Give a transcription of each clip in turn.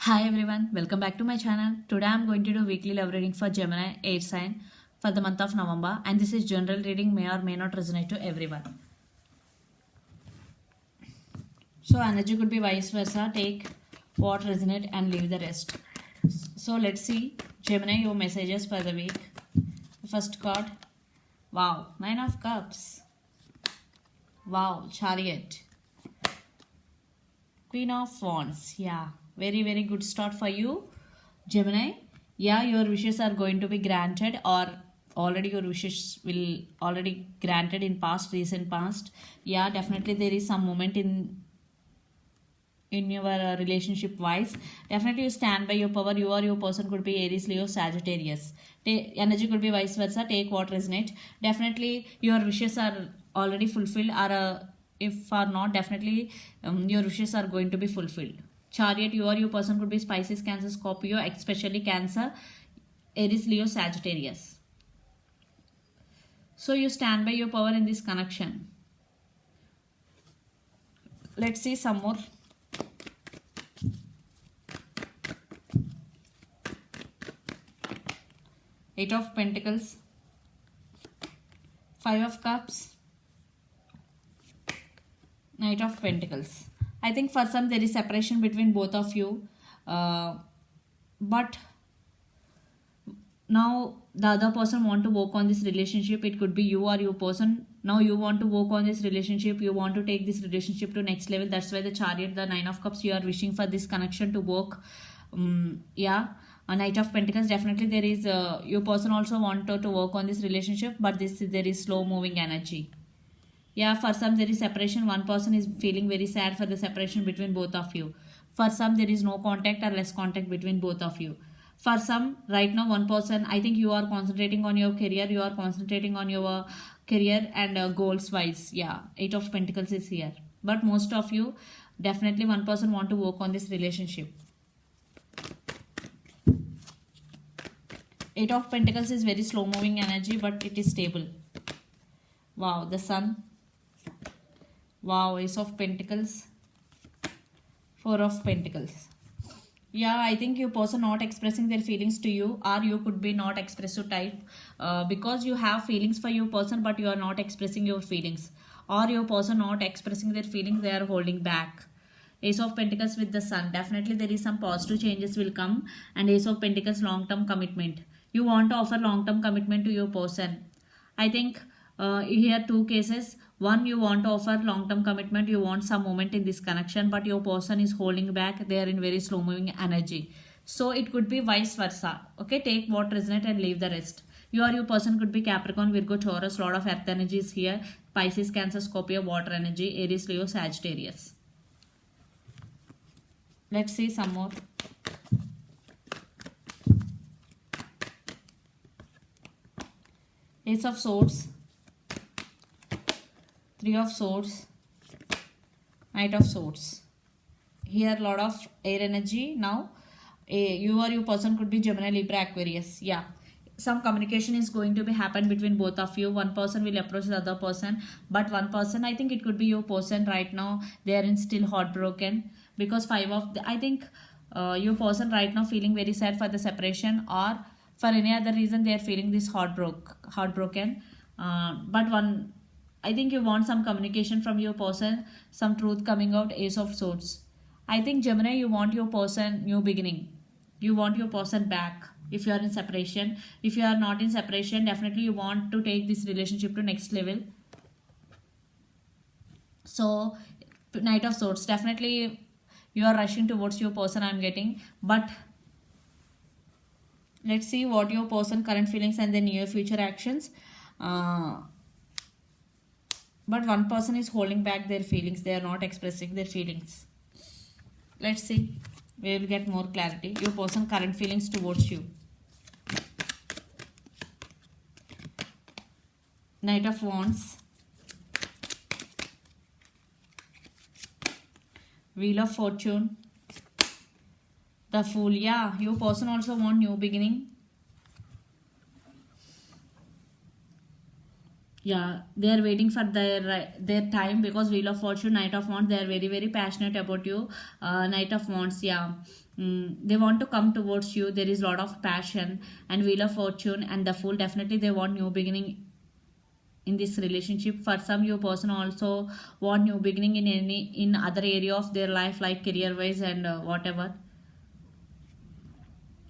Hi everyone, welcome back to my channel. Today I am going to do weekly love reading for Gemini air sign for the month of November, and this is general reading, may or may not resonate to everyone. So energy could be vice versa, take what resonate and leave the rest. So let's see Gemini your messages for the week. First card, wow, 9 of cups, wow, chariot, Queen of Wands. Yeah, very good start for you, Gemini. Yeah, your wishes are going to be granted, or already your wishes will already granted in recent past. Yeah, definitely there is some moment in your relationship wise. Definitely you stand by your power. You or your person could be Aries, Leo, Sagittarius. Energy could be vice versa. Take what resonate. Definitely your wishes are already fulfilled, or if are not, definitely your wishes are going to be fulfilled. Chariot, you or your person could be Pisces, Cancer, Scorpio, especially Cancer, Aries, Leo, Sagittarius. So you stand by your power in this connection. Let's see some more. Eight of Pentacles, Five of Cups, Knight of Pentacles. I think for some there is separation between both of you, but now the other person want to work on this relationship. It could be you or your person. Now you want to work on this relationship. You want to take this relationship to next level. That's why the Chariot, the Nine of Cups, you are wishing for this connection to work. Yeah, a Knight of Pentacles, definitely there is your person also wanted to work on this relationship, but there is slow moving energy. Yeah, for some there is separation. One person is feeling very sad for the separation between both of you. For some there is no contact or less contact between both of you. For some right now one person, I think you are concentrating on your career. You are concentrating on your career and goals wise. Yeah, Eight of Pentacles is here. But most of you, definitely one person want to work on this relationship. Eight of Pentacles is very slow moving energy, but it is stable. Wow, the Sun. Wow, Ace of Pentacles, Four of Pentacles. Yeah, I think your person not expressing their feelings to you, or you could be not expressive type, because you have feelings for your person, but you are not expressing your feelings, or your person not expressing their feelings, they are holding back. Ace of Pentacles with the Sun. Definitely there is some positive changes will come, and Ace of Pentacles long-term commitment. You want to offer long-term commitment to your person. I think here two cases. One, you want to offer long-term commitment. You want some moment in this connection, but your person is holding back. They are in very slow-moving energy. So it could be vice versa. Okay, take what resonate and leave the rest. You or your person could be Capricorn, Virgo, Taurus. Lot of earth energies here. Pisces, Cancer, Scorpio, water energy. Aries, Leo, Sagittarius. Let's see some more. Ace of Swords, Three of Swords, Knight of Swords. Here lot of air energy. Now you or your person could be Gemini, Libra, Aquarius. Yeah, some communication is going to be happen between both of you. One person will approach the other person, but one person, I think it could be your person right now, they are in still heartbroken, because I think your person right now feeling very sad for the separation, or for any other reason they are feeling this heartbroken. But one, I think you want some communication from your person, some truth coming out. Ace of Swords. I think Gemini, you want your person new beginning. You want your person back if you are in separation. If you are not in separation, definitely you want to take this relationship to next level. So Knight of Swords, definitely you are rushing towards your person, I am getting. But let's see what your person current feelings and the near future actions. But one person is holding back their feelings. They are not expressing their feelings. Let's see. We will get more clarity. Your person current feelings towards you. Knight of Wands, Wheel of Fortune, the Fool. Yeah, your person also want new beginning. Yeah, they are waiting for their time, because Wheel of Fortune, Knight of Wands, they are very very passionate about you. Knight of Wands, yeah. They want to come towards you. There is a lot of passion. And Wheel of Fortune and the Fool, definitely they want new beginning in this relationship. For some, your person also want new beginning in other area of their life, like career wise and whatever.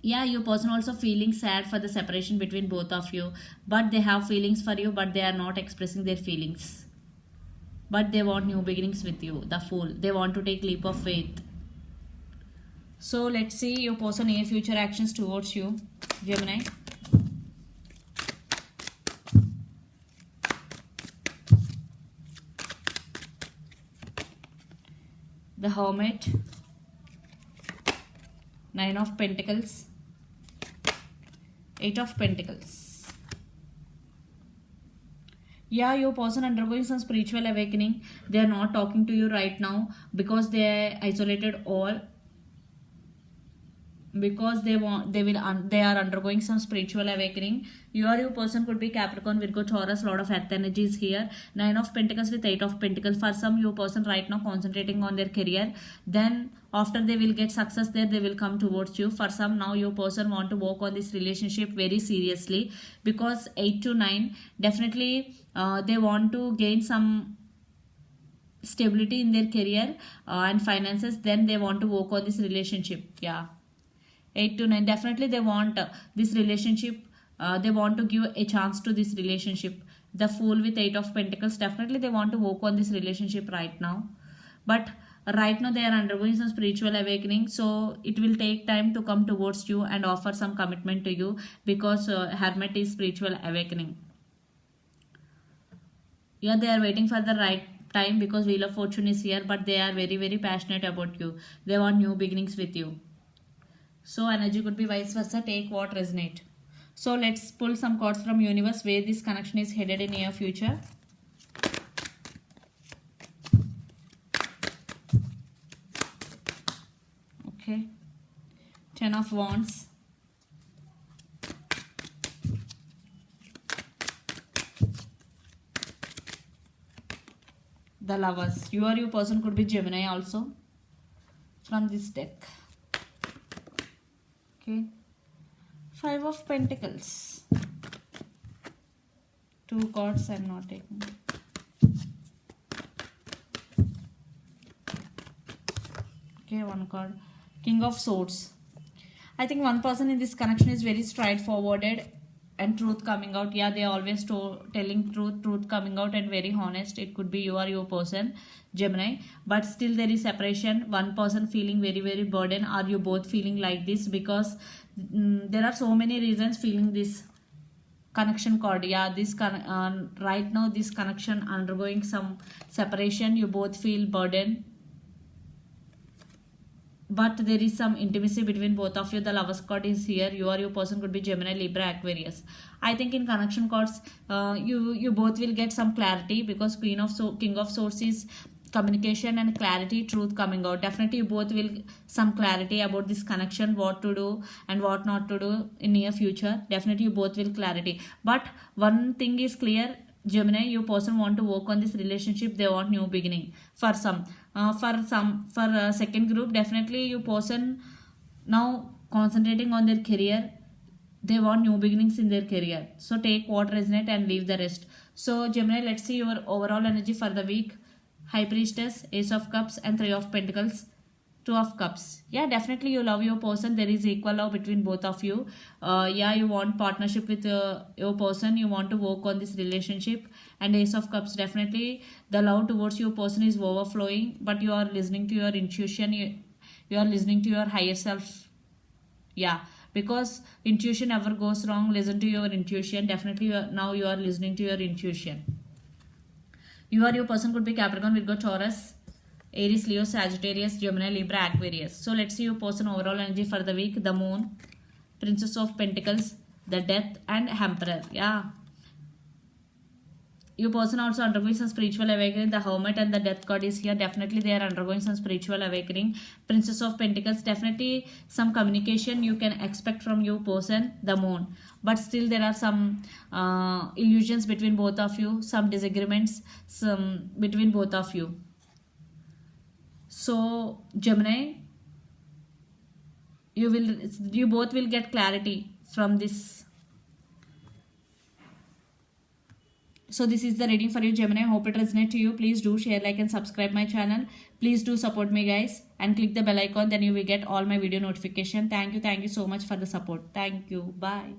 Yeah, your person also feeling sad for the separation between both of you, but they have feelings for you, but they are not expressing their feelings. But they want new beginnings with you, the Fool. They want to take leap of faith. So let's see your person near future actions towards you, Gemini. The Hermit, Nine of Pentacles, Eight of Pentacles. Yeah, your person undergoing some spiritual awakening. They are not talking to you right now because they are isolated, all because they are undergoing some spiritual awakening. Your person could be Capricorn, Virgo, Taurus. Lot of earth energies here. Nine of Pentacles with Eight of Pentacles. For some, your person right now concentrating on their career, then after they will get success there, they will come towards you. For some, now your person want to work on this relationship very seriously, because 8 to 9 definitely they want to gain some stability in their career and finances. Then they want to work on this relationship. Yeah, 8 to 9 definitely they want this relationship. They want to give a chance to this relationship. The Fool with Eight of Pentacles, definitely they want to work on this relationship right now, but right now they are undergoing some spiritual awakening, so it will take time to come towards you and offer some commitment to you, because Hermit is spiritual awakening. Yeah, they are waiting for the right time, because Wheel of Fortune is here, but they are very very passionate about you. They want new beginnings with you. So energy could be vice versa. Take what resonate. So let's pull some cards from universe where this connection is headed in near future. Okay. 10 of Wands. The Lovers. You or your person could be Gemini also from this deck. Okay. 5 of Pentacles. 2 cards I am not taking. Okay, 1 card. King of Swords. I think one person in this connection is very straightforwarded and truth coming out. Yeah, they always telling truth coming out and very honest. It could be you or your person, Gemini, but still there is separation. One person feeling very very burden. Are you both feeling like this? Because there are so many reasons feeling this connection card. Yeah, this right now this connection undergoing some separation. You both feel burden, but there is some intimacy between both of you. The Lovers card is here. You or your person could be Gemini, Libra, Aquarius. I think in connection cards, you both will get some clarity, because King of Swords is communication and clarity, truth coming out. Definitely you both will some clarity about this connection, what to do and what not to do in near future. Definitely you both will clarity. But one thing is clear, Gemini, your person want to work on this relationship. They want new beginning. For some, for second group, definitely your person now concentrating on their career. They want new beginnings in their career. So take what resonate and leave the rest. So Gemini, let's see your overall energy for the week. High Priestess, Ace of Cups and 3 of Pentacles, 2 of Cups. Yeah, definitely you love your person. There is equal love between both of you. Yeah, you want partnership with your person. You want to work on this relationship. And Ace of Cups, definitely the love towards your person is overflowing, but you are listening to your intuition. You are listening to your higher self. Yeah, because intuition never goes wrong. Listen to your intuition. Definitely now you are listening to your intuition. You or your person could be Capricorn, Virgo, Taurus, Aries, Leo, Sagittarius, Gemini, Libra, Aquarius. So let's see your person overall energy for the week. The Moon, Princess of Pentacles, the Death and Emperor. Yeah. your person also undergoing some spiritual awakening. The Hermit and the Death card is here. Definitely they are undergoing some spiritual awakening. Princess of Pentacles, definitely some communication you can expect from your person. The Moon, but still there are some illusions between both of you, some disagreements some between both of you. So Gemini, you both will get clarity from this. So this is the reading for you, Gemini. Hope it resonates to you. Please do share, like and subscribe my channel. Please do support me, guys, and click the bell icon. Then you will get all my video notification. Thank you so much for the support. Thank you. Bye.